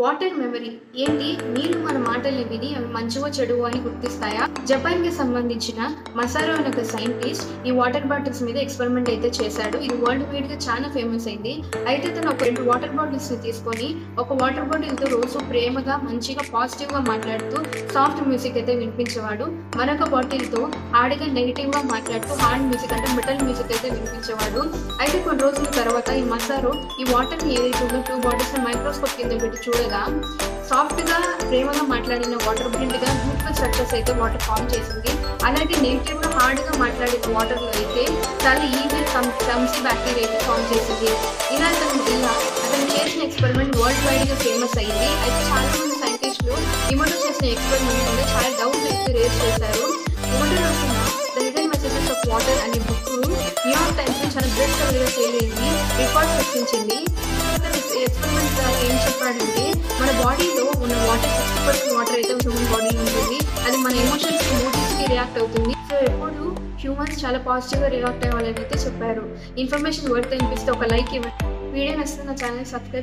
Water memory ఏంటి? నీళ్లు మన మాటల్ని విని అవి మంచివో చెడువో అని గుర్తిస్తాయా? జపాన్ కి సంబంధించిన మసారో అనే ఒక సైంటిస్ట్ ఈ వాటర్ బాటిల్స్ మీద ఎక్స్పెరిమెంట్ అయితే చేశాడు. ఇది వరల్డ్ వైడ్ గా చాలా ఫేమస్ అయింది. అయితే తను ఒక 2 వాటర్ బాటిల్స్ ని తీసుకొని ఒక వాటర్ బాటిల్ తో రోజు ప్రేమగా మంచిగా పాజిటివ్ గా మాట్లాడుతూ సాఫ్ట్ మ్యూజిక్ అయితే వినిపించేవాడు. మరొక బాటిల్ తో హార్డ్గా నెగిటివ్ గా మాట్లాడుతూ హార్డ్ మ్యూజిక్ అంటే మెటల్ మ్యూజిక్ అయితే వినిపించేవాడు. అయితే కొన్ని రోజుల తర్వాత ఈ మసారో ఈ వాటర్ ని ఏదైతే 2 బాటిల్స్ మైక్రోస్కోప్ కింద పెట్టి చూడగా సాఫ్ట్ గా ప్రేమగా మాట్లాడిన వాటర్ బ్రిండ్ గా బ్యూటిఫుల్ స్ట్రక్చర్స్ అయితే వాటర్ ఫామ్ చేసింది. అలాగే నెగిటివ్ గా హార్డ్ గా మాట్లాడిన వాటర్ లో అయితే చాలా ఈజీ క్లమ్సీ బ్యాక్టీరియా అయితే ఫామ్ చేసింది. అతను చేసిన ఎక్స్పెరిమెంట్ వరల్డ్ వైడ్ గా ఫేమస్ అయింది. అయితే చాలా మంది సైంటిస్టులు ఇమోటో చేసిన ఎక్స్పెరిమెంట్ మీద చాలా డౌట్ అయితే రేస్ చేశారు. ఇమోటో రాసిన the hidden messages of water అనే బుక్ న్యూయార్క్ టైమ్స్ లో చాలా బెస్ట్ గా సేల్ అయింది, రికార్డ్ సృష్టించింది. ఎక్స్పెరిమెంట్ ద్వారా ఏం చెప్పాడంటే మన బాడీలో ఉన్న వాటర్ 60% వాటర్ అయితే హ్యూమన్ బాడీలో ఉంటుంది. అది మన ఎమోషన్స్ మూడ్స్ కి రియాక్ట్ అవుతుంది. సో ఎప్పుడు హ్యూమన్స్ చాలా పాజిటివ్ గా రియాక్ట్ అవ్వాలని అయితే చెప్పారు. ఇన్ఫర్మేషన్ వర్త్ అనిపిస్తే ఒక లైక్ ఇవ్వండి. వీడియో నచ్చితే నా ఛానల్ సబ్స్క్రైబ్